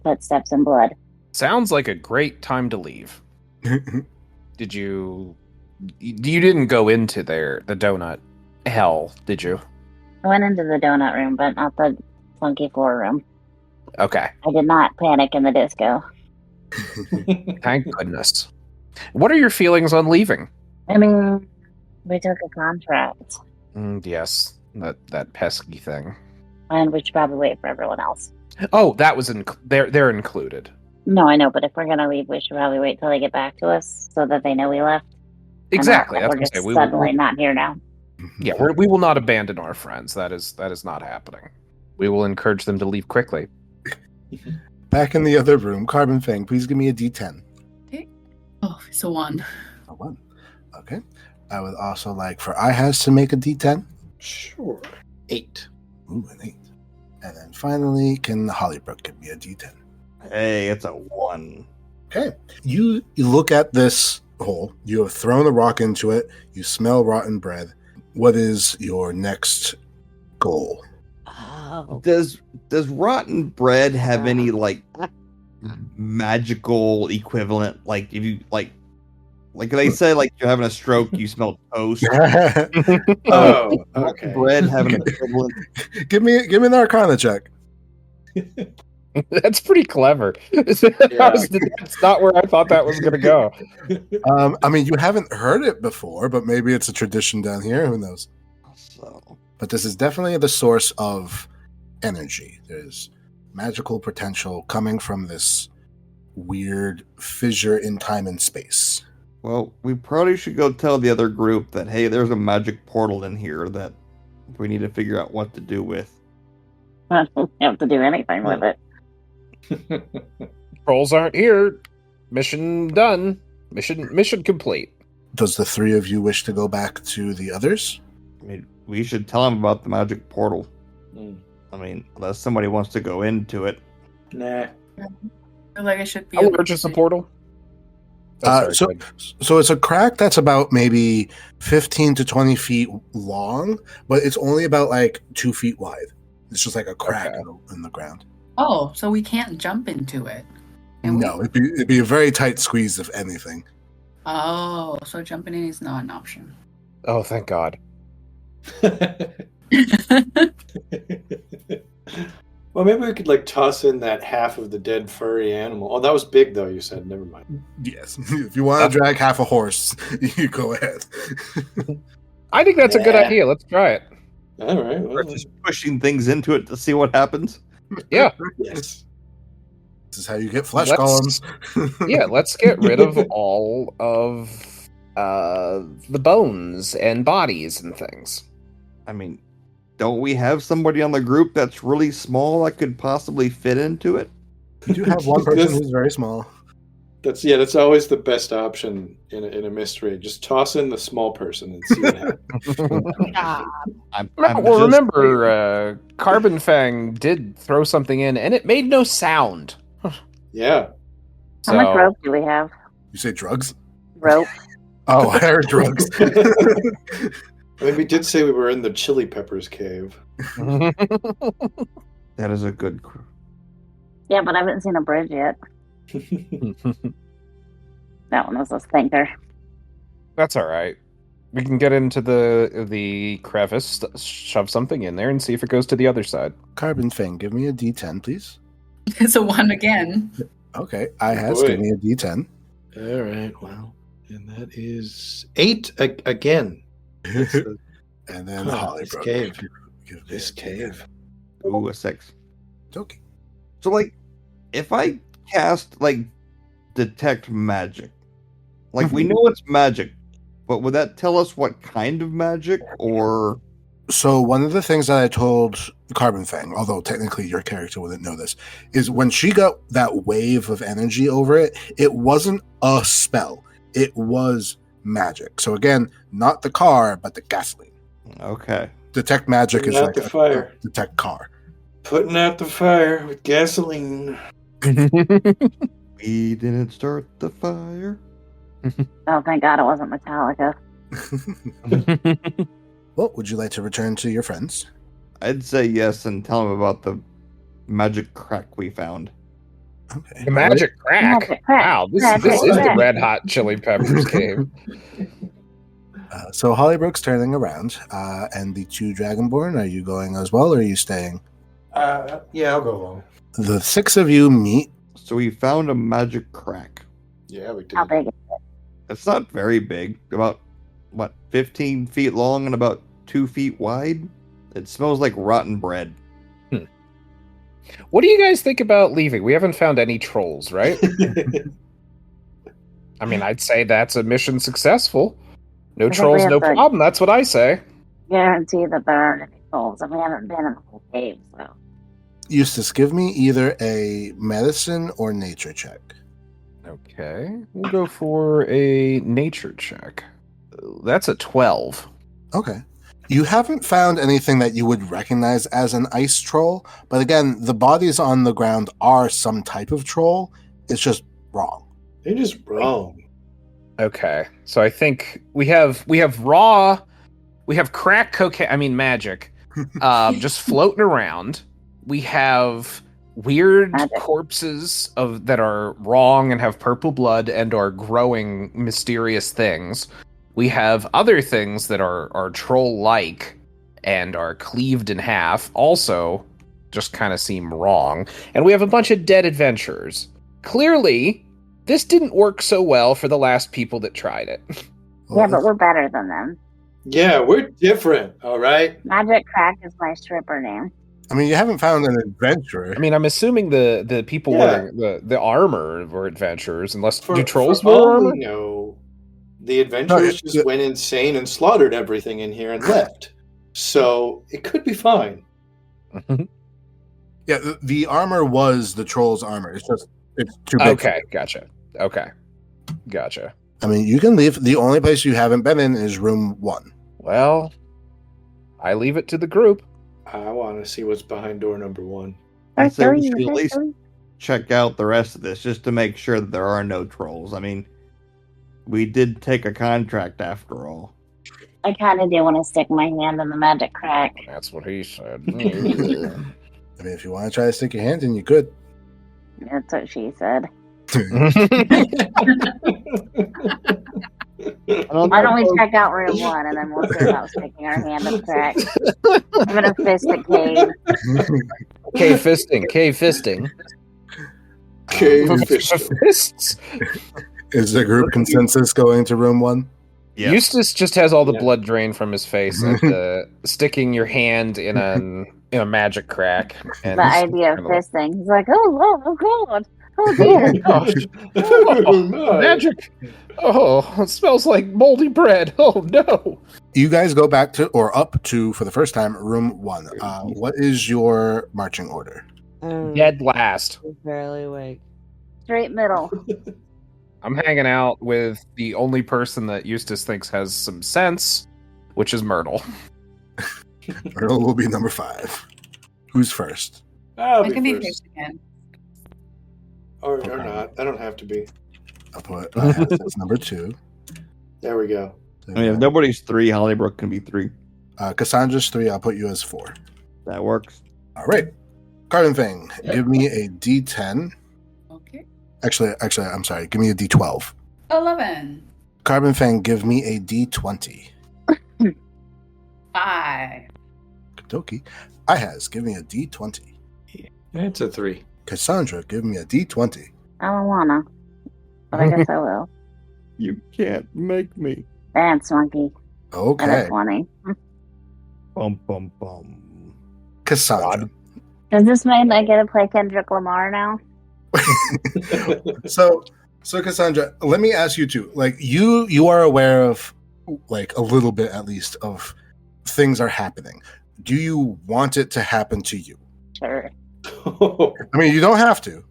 footsteps and blood. Sounds like a great time to leave. Did you didn't go into the donut hell, did you? I went into the donut room, but not the funky floor room. Okay. I did not panic in the disco. Thank goodness. What are your feelings on leaving? I mean, we took a contract, Yes, that pesky thing. and we should probably wait for everyone else. Oh, that was they're included. No, I know, but if we're gonna leave, we should probably wait till they get back to us so that they know we left. and not Exactly. that That's we're what just I'm saying. suddenly not here now. Yeah, we will not abandon our friends. That is not happening. We will encourage them to leave quickly. Back in the other room, Carbon Fang, please give me a D10. Oh, it's a 1. A 1. Okay. I would also like for IHAS to make a D10. Sure. 8. Ooh, an 8. And then finally, can Hollybrook give me a D10? Hey, it's a 1. Okay. You look at this hole. You have thrown a rock into it. You smell rotten bread. What is your next goal? Oh. Does rotten bread have any like magical equivalent? Like if you like they say, like you're having a stroke, you smell toast. Oh, okay. Bread have an equivalent. give me an Arcana check. That's pretty clever. That's not where I thought that was going to go. I mean, you haven't heard it before, but maybe it's a tradition down here. Who knows? So But this is definitely the source of energy. There's magical potential coming from this weird fissure in time and space. well, we probably should go tell the other group that hey, there's a magic portal in here that we need to figure out what to do with. I don't have to do anything with it. Trolls aren't here. Mission done. Mission complete. Does the three of you wish to go back to the others? I mean, we should tell them about the magic portal. Mm. I mean, unless somebody wants to go into it. Nah. I feel like I should be. How able large to is the see. portal? So it's a crack that's about maybe 15 to 20 feet long, but it's only about like 2 feet wide. It's just like a crack in the ground. Oh, so we can't jump into it. Can No, we? it'd be a very tight squeeze if anything. Oh, so jumping in is not an option. Oh, thank God. Well, maybe we could like toss in that half of the dead furry animal. Oh, that was big though, you said. Never mind. Yes, if you want to drag half a horse, you go ahead. I think that's a good Yeah. idea. Let's try it. All right. Or Well, just pushing things into it to see what happens. Yeah. yes. This is how you get flesh Let's- columns. Yeah, let's get rid of all of the bones and bodies and things. I mean, don't we have somebody on the group that's really small that could possibly fit into it? You do have one person who's very small. That's always the best option in a mystery. Just toss in the small person and see what happens. Well, remember, Carbon Fang did throw something in, and it made no sound. Yeah. How much rope do we have? You say drugs? Rope. Oh, I heard drugs. I mean, we did say we were in the Chili Peppers cave. That is a good. Yeah, but I haven't seen a bridge yet. That one was a stinker. That's all right. We can get into the crevice, shove something in there, and see if it goes to the other side. Carbon Fang, give me a D10, please. It's a 1 again. Okay, I has give me a D10. All right, wow. And that is 8 again. And then this Hollybrook. cave. Give me This a cave. Ooh, a 6. Okay. So, like, if I cast, like, detect magic, like, we know it's magic, but would that tell us what kind of magic, or... So one of the things that I told Carbon Fang, although technically your character wouldn't know this, is when she got that wave of energy over it, it wasn't a spell. It was magic. So again, not the car, but the gasoline. Okay. Detect magic Putting is out like the fire. detect car. Putting out the fire with gasoline. We didn't start the fire. Oh, thank God it wasn't Metallica. Well, would you like to return to your friends? I'd say yes and tell them about the magic crack we found. Okay. The magic crack. Magic crack. Wow, this Magic is the crack. Red Hot Chili Peppers cave. So Hollybrook's turning around, and the two Dragonborn, are you going as well, or are you staying? Yeah, I'll go along. The 6 of you meet. So we found a magic crack. Yeah, we did. How big? It's not very big. About, 15 feet long and about 2 feet wide? It smells like rotten bread. What do you guys think about leaving? We haven't found any trolls, right? I mean, I'd say that's a mission successful. No I think trolls, we have no to- problem. That's what I say. Guarantee that there aren't any trolls, and we haven't been in the whole cave, so. Eustace, give me either a medicine or nature check. Okay, we'll go for a nature check. That's a 12. Okay. You haven't found anything that you would recognize as an ice troll, but again, the bodies on the ground are some type of troll. It's just wrong. They're just wrong. Okay, so I think we have crack cocaine. I mean magic, just floating around. We have weird Magic. corpses that are wrong and have purple blood and are growing mysterious things. We have other things that are troll-like and are cleaved in half. Also, just kind of seem wrong. And we have a bunch of dead adventurers. Clearly, this didn't work so well for the last people that tried it. Yeah, but we're better than them. Yeah, we're different, all right? Magic Crack is my stripper name. I mean, you haven't found an adventurer. I mean, I'm assuming the people Yeah. wearing the armor were adventurers, unless do trolls for wear all armor? we know, the adventurers just went insane and slaughtered everything in here and left. So it could be fine. Yeah, the armor was the troll's armor. It's too big. Okay, gotcha. Okay, gotcha. I mean, you can leave. The only place you haven't been in is room 1. Well, I leave it to the group. I want to see what's behind door number 1. I'd say we Three, should at least three. check out the rest of this just to make sure that there are no trolls. I mean, we did take a contract after all. I kind of do want to stick my hand in the Magic Crack. That's what he said. I mean, if you want to try to stick your hand in, you could. That's what she said. Why don't we check out room 1 and then we'll see about sticking our hand in the crack? I'm gonna fist the cave. Cave fisting. Cave fisting. Fists. Is the group consensus going to room 1? Yes. Eustace just has all the Yeah. blood drain from his face, and sticking your hand in a magic crack. And The idea of fisting. He's like, oh God. Oh dear. gosh. Oh, my. Magic! Oh, it smells like moldy bread. Oh no! You guys go back to, or up to, for the first time, room 1. What is your marching order? Um, Dead last. Barely awake. Straight middle. I'm hanging out with the only person that Eustace thinks has some sense, which is Myrtle. Myrtle will be number 5. Who's first? I'll I can be be first. first again. Or Okay. not. I don't have to be. I'll put Haz as number 2. There we go. There I mean, we if go. nobody's 3, Hollybrook can be 3. Cassandra's 3. I'll put you as 4. That works. All right. Carbon Fang, give me a D10. Okay. Actually, I'm sorry. Give me a D12. 11. Carbon Fang, give me a D20. 5. Kadoki. Ihaz, give me a D20. It's a 3. Cassandra, give me a D20. I don't wanna, but I guess I will. You can't make me. Dance monkey at a Okay. 20. Bum, bum, bum. Cassandra. Does this mean I get to play Kendrick Lamar now? so Cassandra, let me ask you too. Like you are aware of like a little bit at least of things are happening. Do you want it to happen to you? Sure. I mean, you don't have to.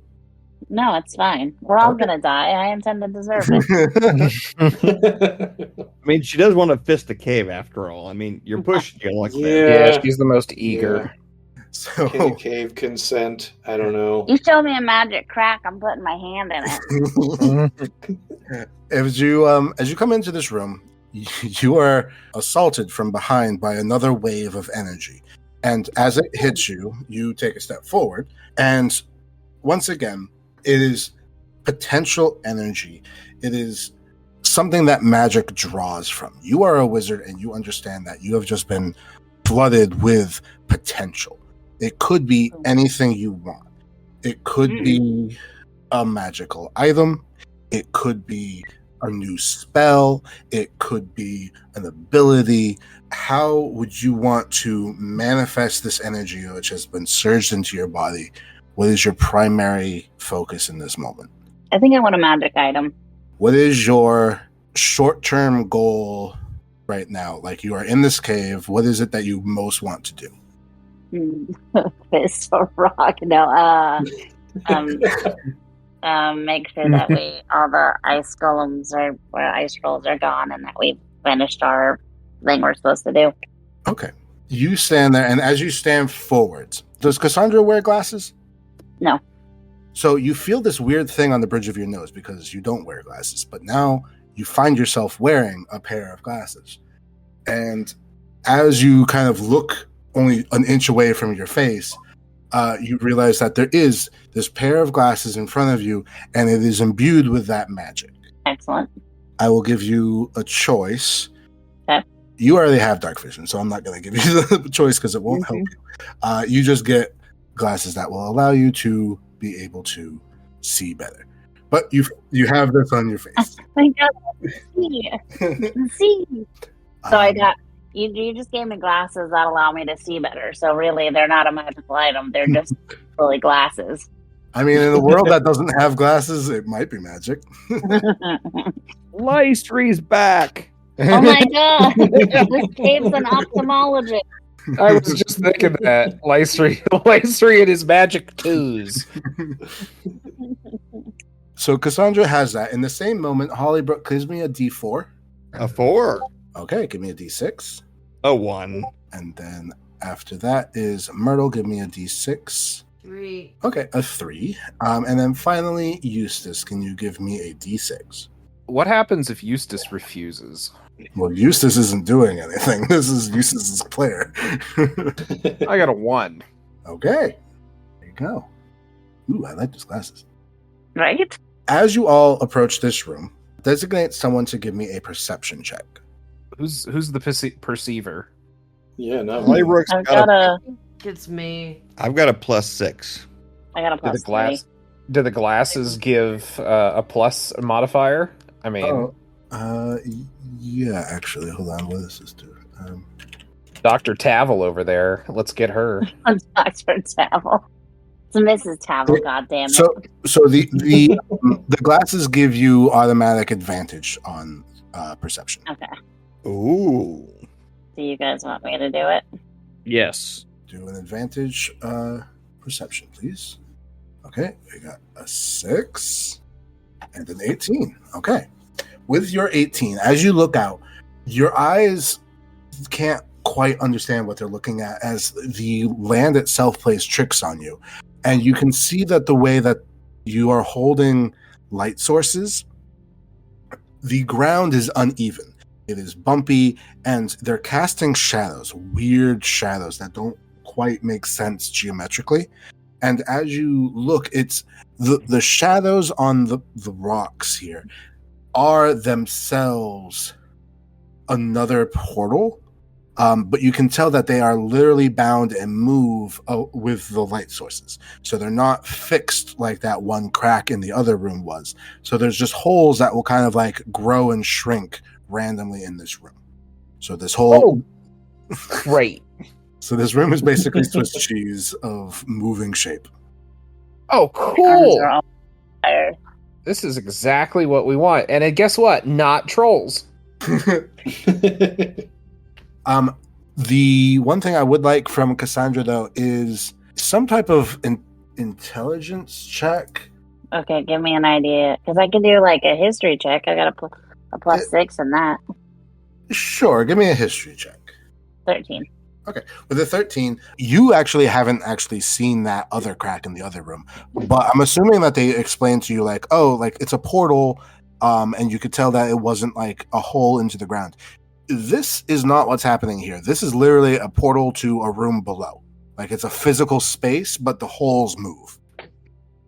No, it's fine. We're all Okay. gonna die. I intend to deserve it. I mean, she does want to fist the cave after all. I mean, you're pushing you like that. Yeah, she's the most eager. So Cave consent. I don't know. You show me a magic crack, I'm putting my hand in it. as you come into this room, you are assaulted from behind by another wave of energy. And as it hits you, you take a step forward. And once again, it is potential energy. It is something that magic draws from. You are a wizard and you understand that you have just been flooded with potential. It could be anything you want. It could be a magical item. It could be a new spell. It could be an ability. How would you want to manifest this energy which has been surged into your body? What is your primary focus in this moment? I think I want a magic item. What is your short-term goal right now? Like, you are in this cave. What is it that you most want to do? Fist or rock? No. Make sure that all the ice golems or ice trolls are gone, and that we've finished our thing we're supposed to do. Okay. You stand there, and as you stand forwards, does Cassandra wear glasses? No. So you feel this weird thing on the bridge of your nose because you don't wear glasses, but now you find yourself wearing a pair of glasses. And as you kind of look only an inch away from your face, you realize that there is this pair of glasses in front of you, and it is imbued with that magic. Excellent. I will give you a choice. Okay. You already have dark vision, so I'm not going to give you the choice because it won't help you. You just get glasses that will allow you to be able to see better. But you have this on your face. Thank God. See. So I got you just gave me glasses that allow me to see better. So really they're not a magical item. They're just fully glasses. I mean, in a world that doesn't have glasses, it might be magic. Lystree's back. Oh my God. This cave's an ophthalmologist. I was just thinking that. Lystri and his magic twos. So Cassandra has that. In the same moment, Hollybrook gives me a D4. A 4. Okay, give me a D6. A 1. And then after that is Myrtle, give me a D6. 3. Okay, a 3. And then finally, Eustace, can you give me a D6? What happens if Eustace refuses? Well, Eustace isn't doing anything. This is Eustace's player. I got a 1. Okay. There you go. Ooh, I like those glasses. Right? As you all approach this room, designate someone to give me a perception check. Who's the perceiver? Yeah, no. Hollybrook's I've got got a It's me. I've got a +6. I got a plus 3. Do the glasses give a plus modifier? I mean, Yeah, actually, hold on. What does this do? Dr. Tavel over there. Let's get her. Dr. Tavel. It's Mrs. Tavel, goddammit. So the glasses give you automatic advantage on perception. Okay. Ooh. Do you guys want me to do it? Yes. Do an advantage perception, please. Okay, we got a 6 And an 18. Okay. With your 18, as you look out, your eyes can't quite understand what they're looking at as the land itself plays tricks on you. And you can see that the way that you are holding light sources, the ground is uneven. It is bumpy, and they're casting shadows, weird shadows that don't quite make sense geometrically. And as you look, it's the shadows on the rocks here are themselves another portal, but you can tell that they are literally bound and move with the light sources. So they're not fixed like that one crack in the other room was. So there's just holes that will kind of like grow and shrink randomly in this room. So this whole great. So this room is basically Swiss cheese of moving shape. Oh, Arms cool. are all fire. This is exactly what we want. And then guess what? Not trolls. The one thing I would like from Cassandra, though, is some type of intelligence check. Okay, give me an idea. Because I can do like a history check. I got a plus 6 in that. Sure, give me a history check. 13. Okay, with a 13, you actually haven't actually seen that other crack in the other room, but I'm assuming that they explained to you like, oh, like it's a portal, and you could tell that it wasn't like a hole into the ground. This is not what's happening here. This is literally a portal to a room below. Like it's a physical space, but the holes move.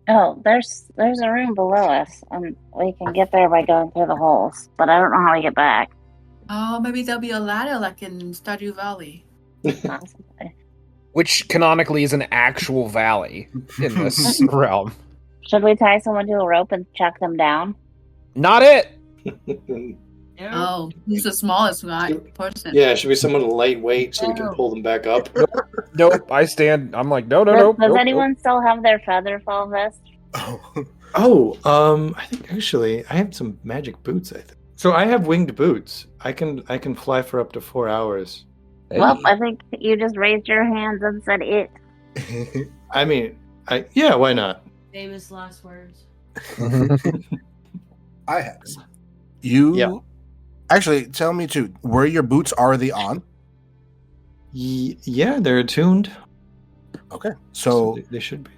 Oh, there's a room below us, and we can get there by going through the holes. But I don't know how we get back. Oh, maybe there'll be a ladder like in Stardew Valley. Possibly. Which canonically is an actual valley in this realm. Should we tie someone to a rope and chuck them down? Not it. Oh, he's the smallest person. Yeah, should be someone lightweight so we can pull them back up. Nope. I stand. I'm like, no. Does anyone still have their feather fall vest? I think actually I have some magic boots. I think so. I have winged boots. I can fly for up to 4 hours. Well, I think you just raised your hands and said it. I mean, yeah, why not? Famous last words. I have. You Yeah. Actually, tell me too, were your boots already on? Yeah, they're attuned. Okay. So they should be.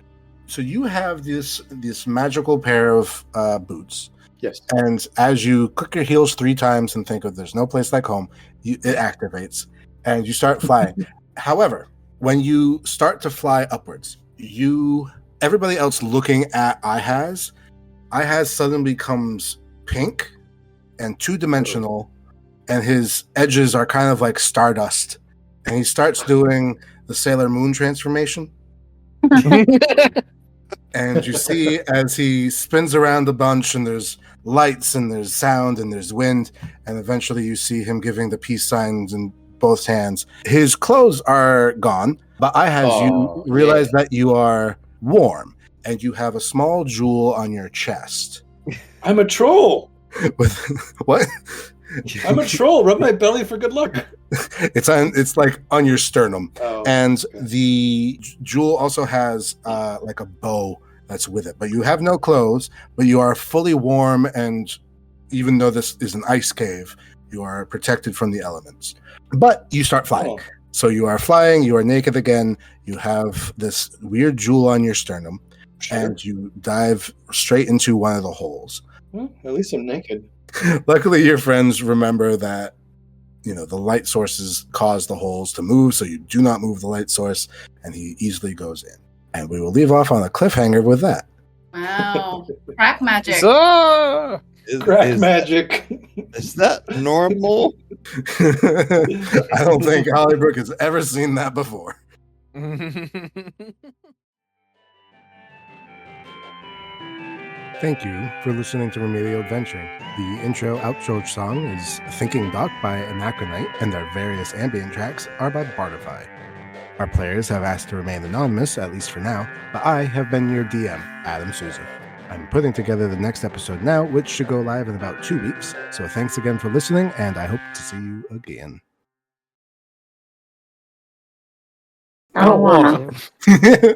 So you have this magical pair of boots. Yes. And as you click your heels 3 times and think of there's no place like home, it activates and you start flying. However, when you start to fly upwards, everybody else looking at Ihaz suddenly becomes pink and 2-dimensional, and his edges are kind of like stardust. And he starts doing the Sailor Moon transformation. And you see as he spins around a bunch, and there's lights, and there's sound, and there's wind, and eventually you see him giving the peace signs in both hands. His clothes are gone, but you realize that you are warm, and you have a small jewel on your chest. I'm a troll. With what? I'm a troll. Rub my belly for good luck. It's like on your sternum, and okay. the jewel also has like a bow that's with it. But you have no clothes, but you are fully warm, and even though this is an ice cave, you are protected from the elements. But you start flying. So you are flying, you are naked again, you have this weird jewel on your sternum, and you dive straight into one of the holes. Well, at least I'm naked. Luckily, your friends remember that, the light sources cause the holes to move, so you do not move the light source, and he easily goes in. And we will leave off on a cliffhanger with that. Wow. Crack magic. Crack magic. Is that normal? I don't think Hollybrook has ever seen that before. Thank you for listening to Remedial Adventure. The outro song is Thinking Doc by Anachronite, and our various ambient tracks are by Bardify. Our players have asked to remain anonymous, at least for now, but I have been your DM, Adam Souza. I'm putting together the next episode now, which should go live in about 2 weeks, so thanks again for listening, and I hope to see you again. I don't want to.